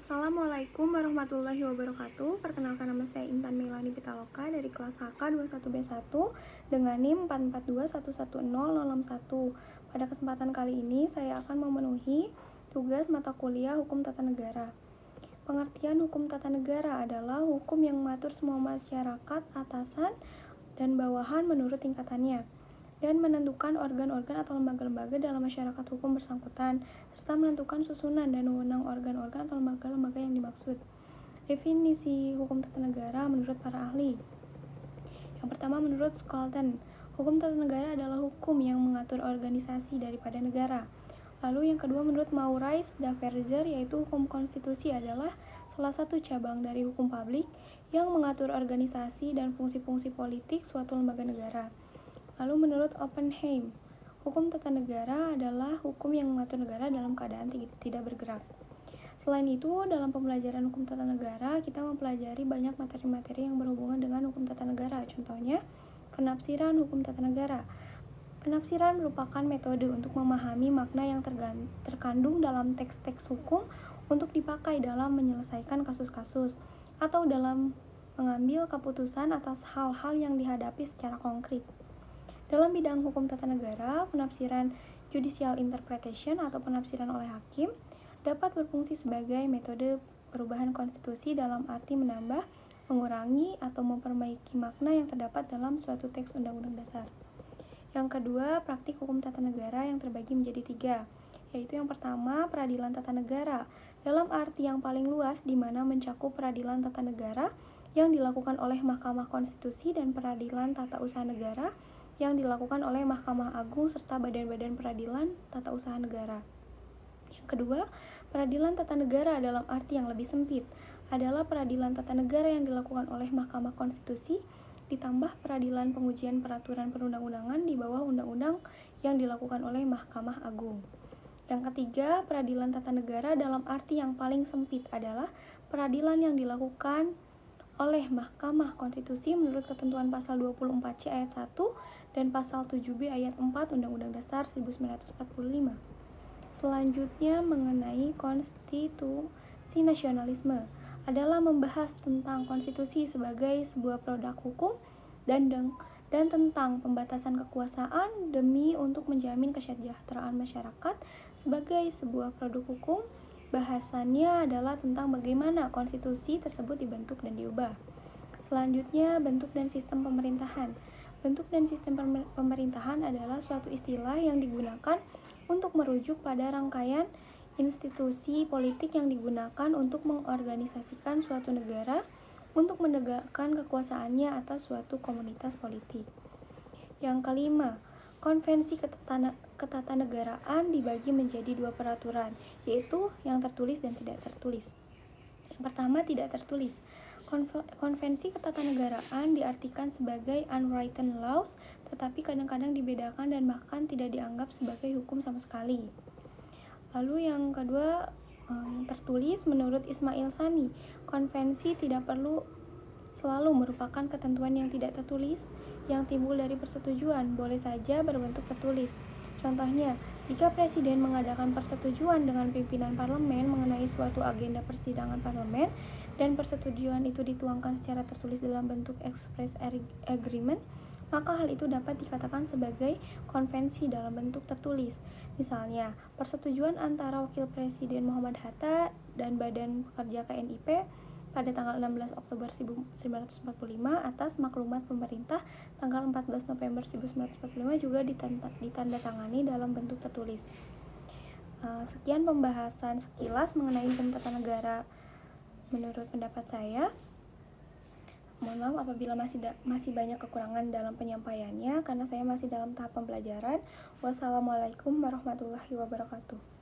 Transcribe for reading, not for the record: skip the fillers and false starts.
Assalamualaikum warahmatullahi wabarakatuh. Perkenalkan, nama saya Intan Melani Pitaloka dari kelas HK 21B1 dengan NIM 442111061. Pada kesempatan kali ini saya akan memenuhi tugas mata kuliah Hukum Tata Negara. Pengertian hukum tata negara adalah hukum yang mengatur semua masyarakat, atasan dan bawahan menurut tingkatannya, dan menentukan organ-organ atau lembaga-lembaga dalam masyarakat hukum bersangkutan, serta menentukan susunan dan wewenang organ-organ atau lembaga-lembaga yang dimaksud. Definisi hukum tata negara menurut para ahli. Yang pertama, menurut Scholten, hukum tata negara adalah hukum yang mengatur organisasi daripada negara. Lalu yang kedua, menurut Maurice Daverzer, yaitu hukum konstitusi adalah salah satu cabang dari hukum publik yang mengatur organisasi dan fungsi-fungsi politik suatu lembaga negara. Lalu menurut Oppenheim, hukum tata negara adalah hukum yang mengatur negara dalam keadaan tidak bergerak. Selain itu, dalam pembelajaran hukum tata negara, kita mempelajari banyak materi-materi yang berhubungan dengan hukum tata negara. Contohnya, penafsiran hukum tata negara. Penafsiran merupakan metode untuk memahami makna yang terkandung dalam teks-teks hukum untuk dipakai dalam menyelesaikan kasus-kasus atau dalam mengambil keputusan atas hal-hal yang dihadapi secara konkret. Dalam bidang hukum tata negara, penafsiran judicial interpretation atau penafsiran oleh hakim dapat berfungsi sebagai metode perubahan konstitusi dalam arti menambah, mengurangi, atau memperbaiki makna yang terdapat dalam suatu teks undang-undang dasar. Yang kedua, praktik hukum tata negara yang terbagi menjadi 3, yaitu yang pertama, peradilan tata negara, dalam arti yang paling luas di mana mencakup peradilan tata negara yang dilakukan oleh Mahkamah Konstitusi dan peradilan tata usaha negara yang dilakukan oleh Mahkamah Agung serta badan-badan peradilan tata usaha negara. Yang kedua, peradilan tata negara dalam arti yang lebih sempit adalah peradilan tata negara yang dilakukan oleh Mahkamah Konstitusi ditambah peradilan pengujian peraturan perundang-undangan di bawah undang-undang yang dilakukan oleh Mahkamah Agung. Yang ketiga, peradilan tata negara dalam arti yang paling sempit adalah peradilan yang dilakukan oleh Mahkamah Konstitusi menurut ketentuan pasal 24C ayat 1 dan pasal 7B ayat 4 Undang-Undang Dasar 1945. Selanjutnya, mengenai konstitusi nasionalisme adalah membahas tentang konstitusi sebagai sebuah produk hukum dan tentang pembatasan kekuasaan demi untuk menjamin kesejahteraan masyarakat sebagai sebuah produk hukum. Bahasannya adalah tentang bagaimana konstitusi tersebut dibentuk dan diubah. Selanjutnya, bentuk dan sistem pemerintahan. Bentuk dan sistem pemerintahan adalah suatu istilah yang digunakan untuk merujuk pada rangkaian institusi politik yang digunakan untuk mengorganisasikan suatu negara untuk menegakkan kekuasaannya atas suatu komunitas politik. Yang kelima, konvensi ketatanegaraan dibagi menjadi 2 peraturan, yaitu yang tertulis dan tidak tertulis. Yang pertama, tidak tertulis. Konvensi ketatanegaraan diartikan sebagai unwritten laws, tetapi kadang-kadang dibedakan dan bahkan tidak dianggap sebagai hukum sama sekali. Lalu yang kedua, yang tertulis, menurut Ismail Sani, konvensi tidak perlu selalu merupakan ketentuan yang tidak tertulis yang timbul dari persetujuan, boleh saja berbentuk tertulis. Contohnya, jika presiden mengadakan persetujuan dengan pimpinan parlemen mengenai suatu agenda persidangan parlemen dan persetujuan itu dituangkan secara tertulis dalam bentuk express agreement, maka hal itu dapat dikatakan sebagai konvensi dalam bentuk tertulis. Misalnya, persetujuan antara Wakil Presiden Muhammad Hatta dan Badan Pekerja KNIP pada tanggal 16 Oktober 1945 atas maklumat pemerintah tanggal 14 November 1945 juga ditandatangani dalam bentuk tertulis. Sekian pembahasan sekilas mengenai hukum tata negara menurut pendapat saya. Mohon maaf apabila masih banyak kekurangan dalam penyampaiannya karena saya masih dalam tahap pembelajaran. Wassalamualaikum warahmatullahi wabarakatuh.